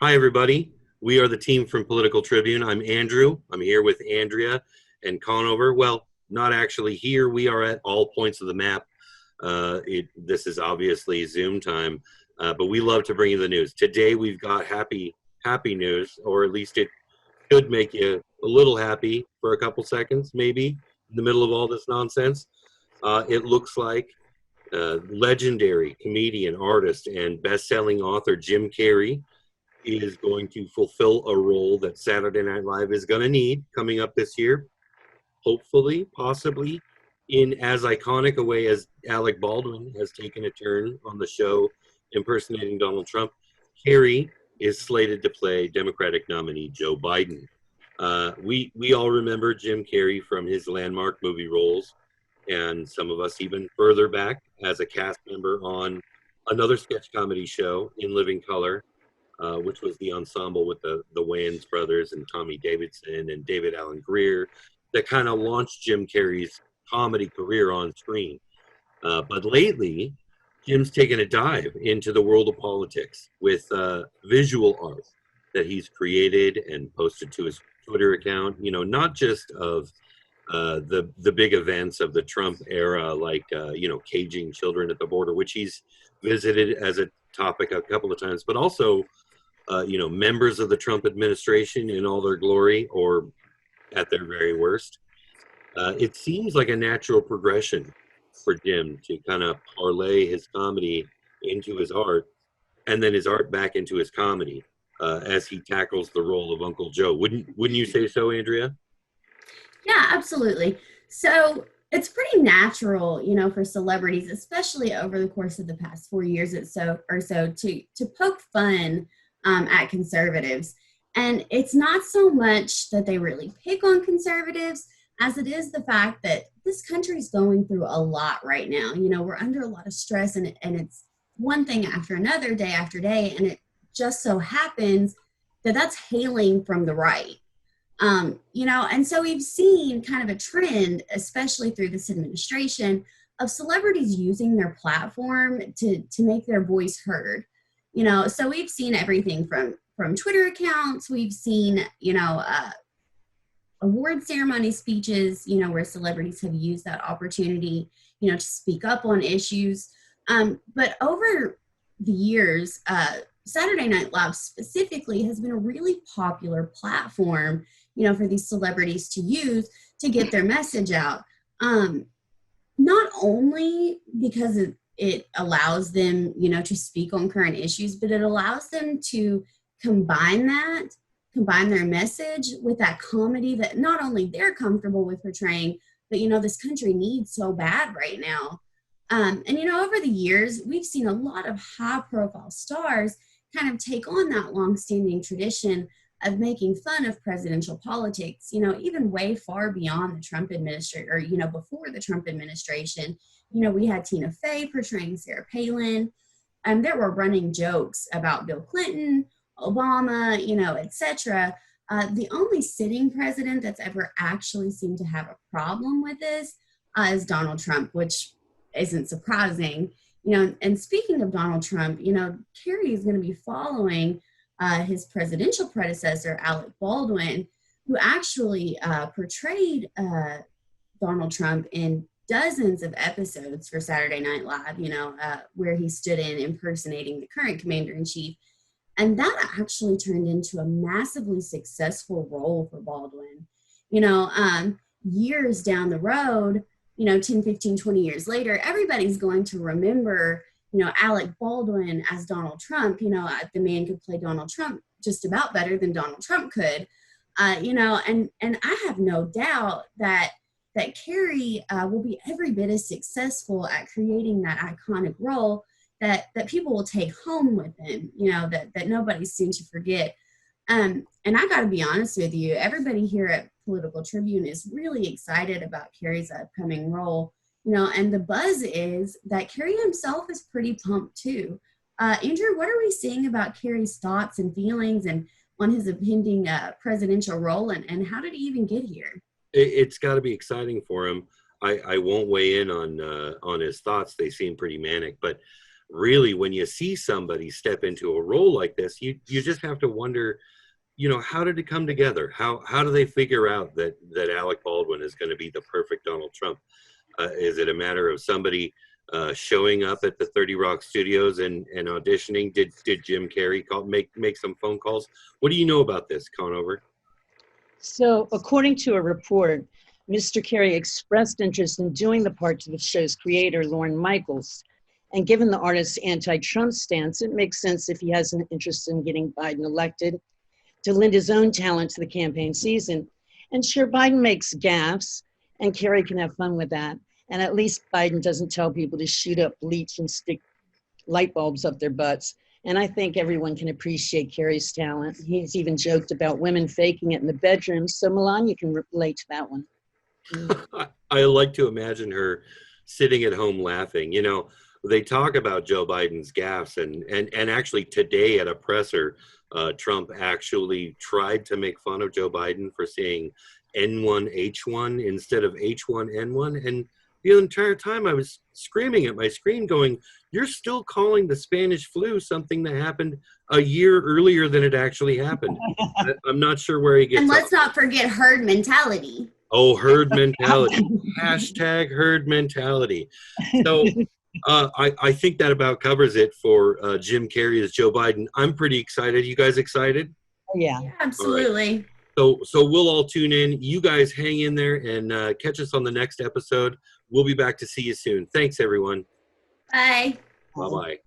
Hi, everybody. We are the team from Political Tribune. I'm Andrew. I'm here with Andrea and Conover. Well, not actually here. We are at all points of the map. This is obviously Zoom time, but we love to bring you the news. Today, we've got happy news, or at least it should make you a little happy for a couple seconds, maybe, in the middle of all this nonsense. It looks like legendary comedian, artist, and best-selling author Jim Carrey is going to fulfill a role that Saturday Night Live is going to need coming up this year. Hopefully, possibly, in as iconic a way as Alec Baldwin has taken a turn on the show impersonating Donald Trump. Carrey is slated to play Democratic nominee Joe Biden. We all remember Jim Carrey from his landmark movie roles, and some of us even further back as a cast member on another sketch comedy show in Living Color, which was the ensemble with the Wayans brothers and Tommy Davidson and David Alan Grier that kind of launched Jim Carrey's comedy career on screen. But lately, Jim's taken a dive into the world of politics with visual art that he's created and posted to his Twitter account, not just of the big events of the Trump era, like, caging children at the border, which he's visited as a topic a couple of times, but also members of the Trump administration in all their glory or at their very worst. It seems like a natural progression for Jim to kind of parlay his comedy into his art and then his art back into his comedy as he tackles the role of Uncle Joe. Wouldn't you say so, Andrea? Yeah, absolutely. So it's pretty natural, for celebrities, especially over the course of the past 4 years or so, to poke fun at conservatives. And it's not so much that they really pick on conservatives as it is the fact that this country is going through a lot right now. We're under a lot of stress, and it's one thing after another, day after day, and it just so happens that that's hailing from the right. And so we've seen kind of a trend, especially through this administration, of celebrities using their platform to make their voice heard. So we've seen everything from Twitter accounts. We've seen, award ceremony speeches, where celebrities have used that opportunity, to speak up on issues. But over the years, Saturday Night Live specifically has been a really popular platform, for these celebrities to use to get their message out. Not only because it allows them, to speak on current issues, but it allows them to combine their message with that comedy that not only they're comfortable with portraying, but, this country needs so bad right now. Over the years, we've seen a lot of high profile stars kind of take on that longstanding tradition of making fun of presidential politics, even way far beyond the Trump administration, or, before the Trump administration. We had Tina Fey portraying Sarah Palin, and there were running jokes about Bill Clinton, Obama, etc. The only sitting president that's ever actually seemed to have a problem with this is Donald Trump, which isn't surprising. And speaking of Donald Trump, Carrey is going to be following his presidential predecessor, Alec Baldwin, who actually portrayed Donald Trump in dozens of episodes for Saturday Night Live, where he stood in impersonating the current commander-in-chief. And that actually turned into a massively successful role for Baldwin. Years down the road, 10, 15, 20 years later, everybody's going to remember, Alec Baldwin as Donald Trump. The man could play Donald Trump just about better than Donald Trump could. And I have no doubt that Carrey will be every bit as successful at creating that iconic role that people will take home with them, that nobody seems to forget. And I got to be honest with you, everybody here at Political Tribune is really excited about Carrey's upcoming role, and the buzz is that Carrey himself is pretty pumped too. Andrew, what are we seeing about Carrey's thoughts and feelings and on his impending presidential role, and how did he even get here? It's got to be exciting for him. I won't weigh in on his thoughts. They seem pretty manic, but really, when you see somebody step into a role like this, you just have to wonder, how did it come together? How do they figure out that Alec Baldwin is going to be the perfect Donald Trump? Is it a matter of somebody showing up at the 30 Rock Studios and auditioning? Did Jim Carrey make some phone calls? What do you know about this, Conover? So, according to a report, Mr. Carrey expressed interest in doing the part to the show's creator, Lorne Michaels. And given the artist's anti-Trump stance, it makes sense if he has an interest in getting Biden elected to lend his own talent to the campaign season. And sure, Biden makes gaffes, and Carrey can have fun with that. And at least Biden doesn't tell people to shoot up bleach and stick light bulbs up their butts. And I think everyone can appreciate Carrey's talent. He's even joked about women faking it in the bedroom. So Milan, you can relate to that one. I like to imagine her sitting at home laughing. They talk about Joe Biden's gaffes, and actually today at a presser, Trump actually tried to make fun of Joe Biden for saying N1H1 instead of H1N1. And the entire time I was screaming at my screen going, you're still calling the Spanish flu something that happened a year earlier than it actually happened. I'm not sure where he gets And let's off. not forget herd mentality. Oh, herd mentality. Hashtag herd mentality. So I think that about covers it for Jim Carrey as Joe Biden. I'm pretty excited. You guys excited? Yeah. Absolutely. Right. So we'll all tune in. You guys hang in there and catch us on the next episode. We'll be back to see you soon. Thanks, everyone. Bye. Bye-bye.